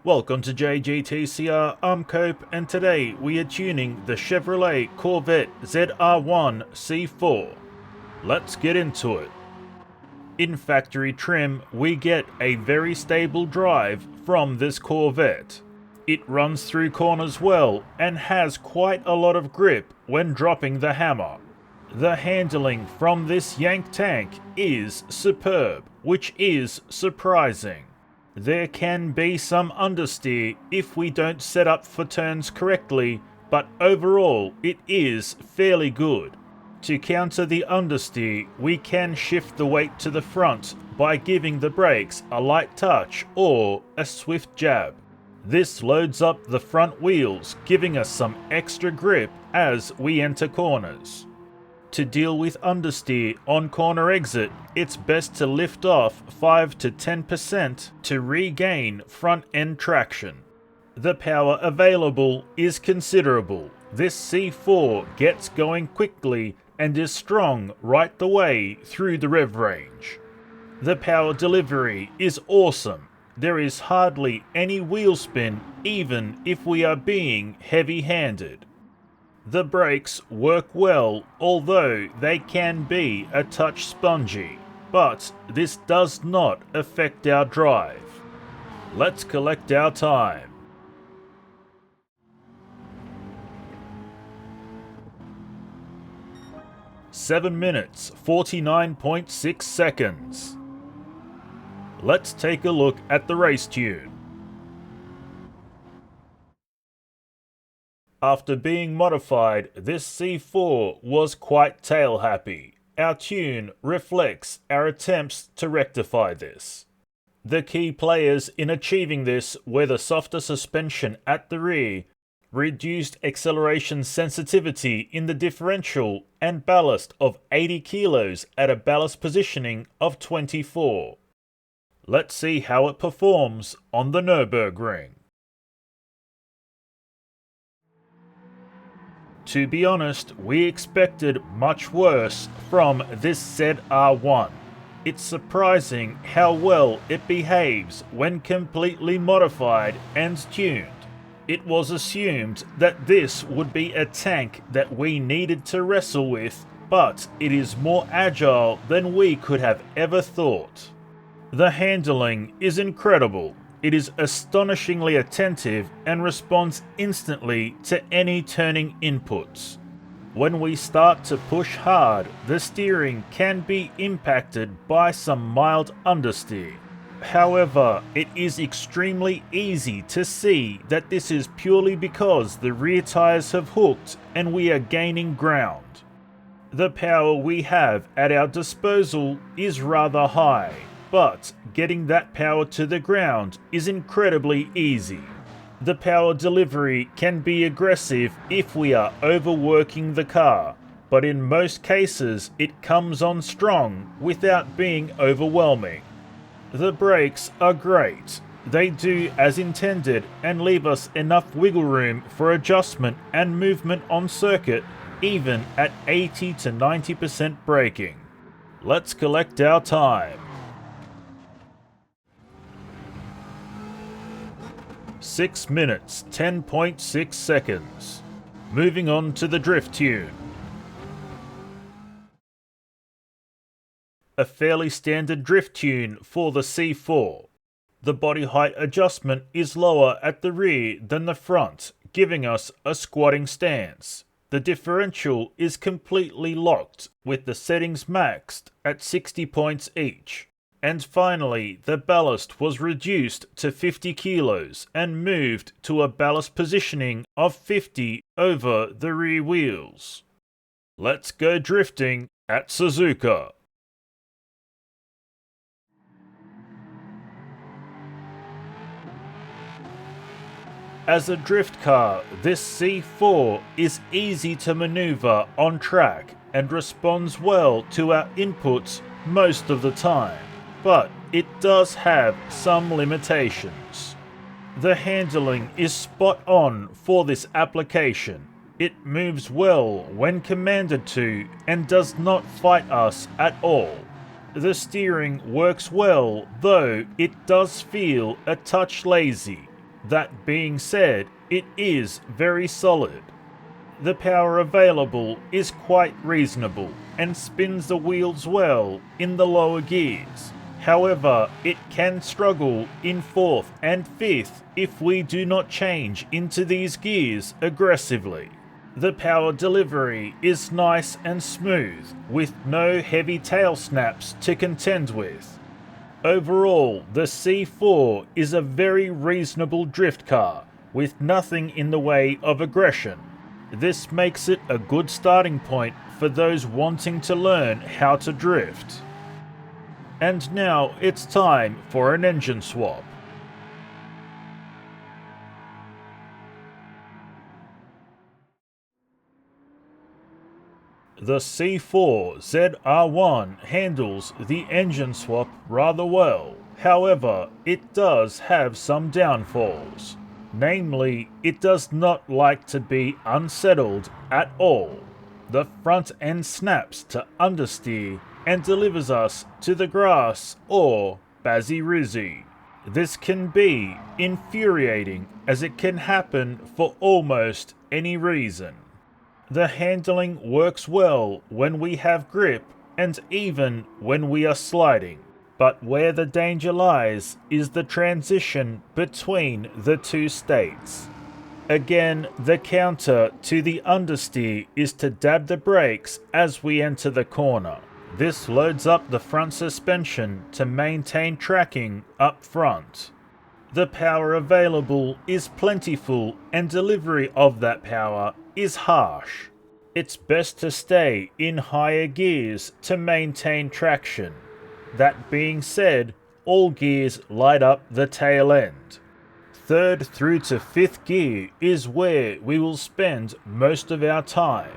Welcome to JGTCR, I'm Cope, and today we are tuning the Chevrolet Corvette ZR-1 C4. Let's get into it. In factory trim, we get a very stable drive from this Corvette. It runs through corners well and has quite a lot of grip when dropping the hammer. The handling from this yank tank is superb, which is surprising. There can be some understeer if we don't set up for turns correctly, but overall it is fairly good. To counter the understeer, we can shift the weight to the front by giving the brakes a light touch or a swift jab. This loads up the front wheels, giving us some extra grip as we enter corners. To deal with understeer on corner exit, it's best to lift off 5 to 10% to regain front end traction. The power available is considerable. This C4 gets going quickly and is strong right the way through the rev range. The power delivery is awesome. There is hardly any wheel spin even if we are being heavy-handed. The brakes work well, although they can be a touch spongy, but this does not affect our drive. Let's collect our time. "7 minutes, 49.6 seconds. Let's take a look at the race tune. After being modified, this C4 was quite tail happy. Our tune reflects our attempts to rectify this. The key players in achieving this were the softer suspension at the rear, reduced acceleration sensitivity in the differential, and ballast of 80 kilos at a ballast positioning of 24. Let's see how it performs on the Nürburgring. To be honest, we expected much worse from this ZR-1. It's surprising how well it behaves when completely modified and tuned. It was assumed that this would be a tank that we needed to wrestle with, but it is more agile than we could have ever thought. The handling is incredible. It is astonishingly attentive and responds instantly to any turning inputs. When we start to push hard, the steering can be impacted by some mild understeer. However, it is extremely easy to see that this is purely because the rear tires have hooked and we are gaining ground. The power we have at our disposal is rather high, but getting that power to the ground is incredibly easy. The power delivery can be aggressive if we are overworking the car, but in most cases it comes on strong without being overwhelming. The brakes are great. They do as intended and leave us enough wiggle room for adjustment and movement on circuit, even at 80 to 90% braking. Let's collect our time. 6 minutes, 10.6 seconds. Moving on to the drift tune. A fairly standard drift tune for the C4. The body height adjustment is lower at the rear than the front, giving us a squatting stance. The differential is completely locked with the settings maxed at 60 points each. And finally, the ballast was reduced to 50 kilos and moved to a ballast positioning of 50 over the rear wheels. Let's go drifting at Suzuka. As a drift car, this C4 is easy to maneuver on track and responds well to our inputs most of the time. But it does have some limitations. The handling is spot on for this application. It moves well when commanded to and does not fight us at all. The steering works well, though it does feel a touch lazy. That being said, it is very solid. The power available is quite reasonable and spins the wheels well in the lower gears. However, it can struggle in 4th and 5th if we do not change into these gears aggressively. The power delivery is nice and smooth, with no heavy tail snaps to contend with. Overall, the C4 is a very reasonable drift car, with nothing in the way of aggression. This makes it a good starting point for those wanting to learn how to drift. And now it's time for an engine swap. The C4 ZR-1 handles the engine swap rather well. However, it does have some downfalls. Namely, it does not like to be unsettled at all. The front end snaps to understeer and delivers us to the grass or bazzy-rizzy. This can be infuriating as it can happen for almost any reason. The handling works well when we have grip and even when we are sliding, but where the danger lies is the transition between the two states. Again, the counter to the understeer is to dab the brakes as we enter the corner. This loads up the front suspension to maintain tracking up front. The power available is plentiful and delivery of that power is harsh. It's best to stay in higher gears to maintain traction. That being said, all gears light up the tail end. 3rd through to 5th gear is where we will spend most of our time.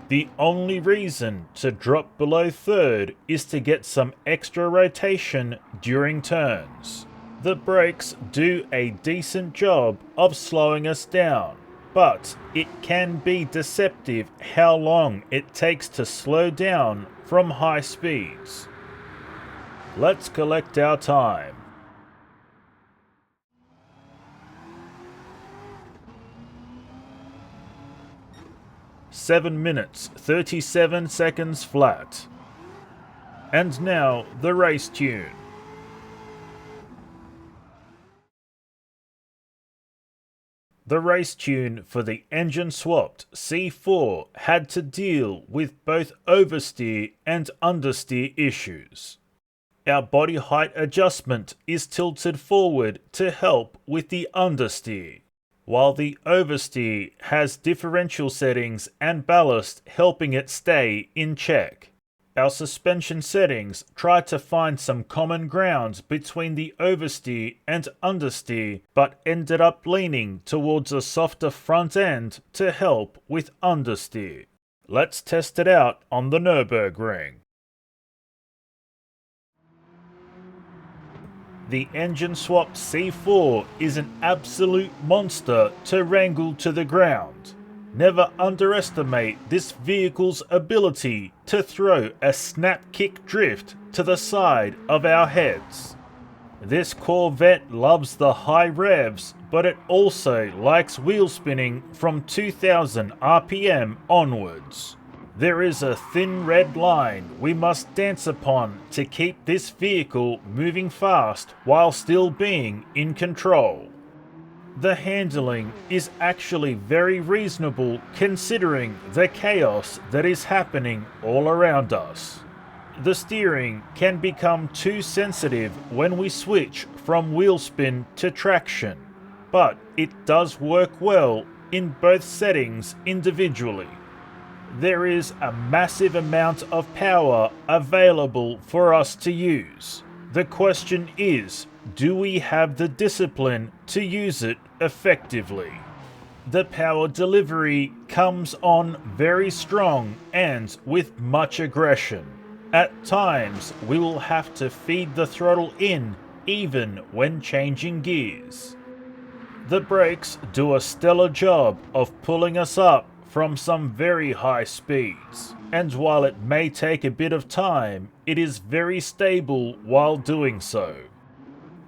The only reason to drop below 3rd is to get some extra rotation during turns. The brakes do a decent job of slowing us down, but it can be deceptive how long it takes to slow down from high speeds. Let's collect our time. Seven minutes, 37 seconds flat. And now the race tune. The race tune for the engine-swapped C4 had to deal with both oversteer and understeer issues. Our body height adjustment is tilted forward to help with the understeer, while the oversteer has differential settings and ballast helping it stay in check. Our suspension settings try to find some common ground between the oversteer and understeer, but ended up leaning towards a softer front end to help with understeer. Let's test it out on the Nürburgring. The engine-swapped C4 is an absolute monster to wrangle to the ground. Never underestimate this vehicle's ability to throw a snap-kick drift to the side of our heads. This Corvette loves the high revs, but it also likes wheel spinning from 2000 RPM onwards. There is a thin red line we must dance upon to keep this vehicle moving fast while still being in control. The handling is actually very reasonable considering the chaos that is happening all around us. The steering can become too sensitive when we switch from wheel spin to traction, but it does work well in both settings individually. There is a massive amount of power available for us to use. The question is, do we have the discipline to use it effectively? The power delivery comes on very strong and with much aggression. At times, we will have to feed the throttle in even when changing gears. The brakes do a stellar job of pulling us up from some very high speeds, and while it may take a bit of time, it is very stable while doing so.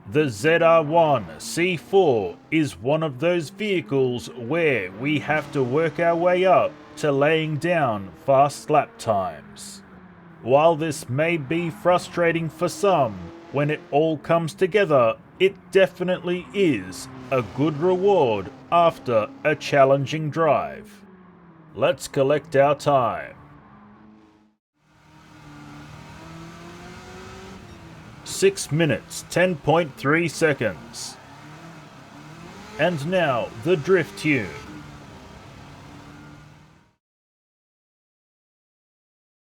The ZR-1 C4 is one of those vehicles where we have to work our way up to laying down fast lap times. While this may be frustrating for some, when it all comes together, it definitely is a good reward after a challenging drive. Let's collect our time. 6 minutes 10.3 seconds. And now the drift tune.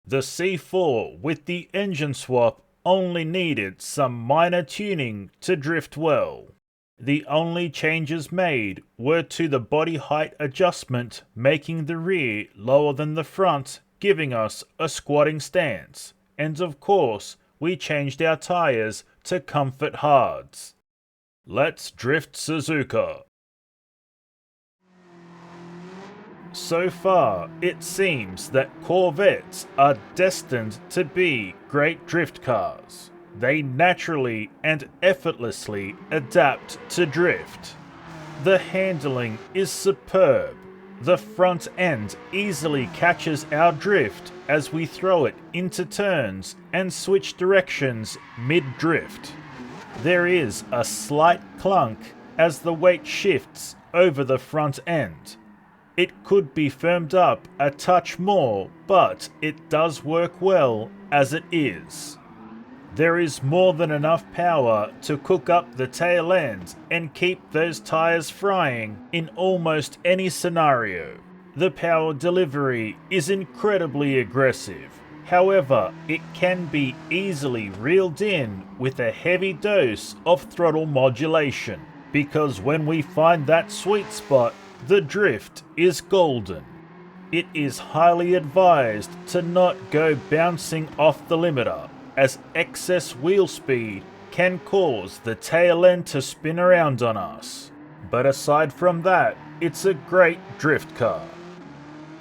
The C4 with the engine swap only needed some minor tuning to drift well. The only changes made were to the body height adjustment, making the rear lower than the front, giving us a squatting stance, and of course we changed our tyres to comfort hards. Let's drift Suzuka. So far, it seems that Corvettes are destined to be great drift cars. They naturally and effortlessly adapt to drift. The handling is superb. The front end easily catches our drift as we throw it into turns and switch directions mid-drift. There is a slight clunk as the weight shifts over the front end. It could be firmed up a touch more, but it does work well as it is. There is more than enough power to cook up the tail end and keep those tyres frying in almost any scenario. The power delivery is incredibly aggressive. However, it can be easily reeled in with a heavy dose of throttle modulation, because when we find that sweet spot, the drift is golden. It is highly advised to not go bouncing off the limiter, as excess wheel speed can cause the tail end to spin around on us. But aside from that, it's a great drift car.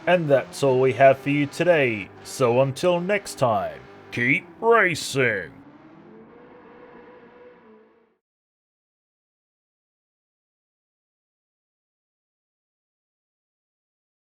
And that's all we have for you today, so until next time, keep racing!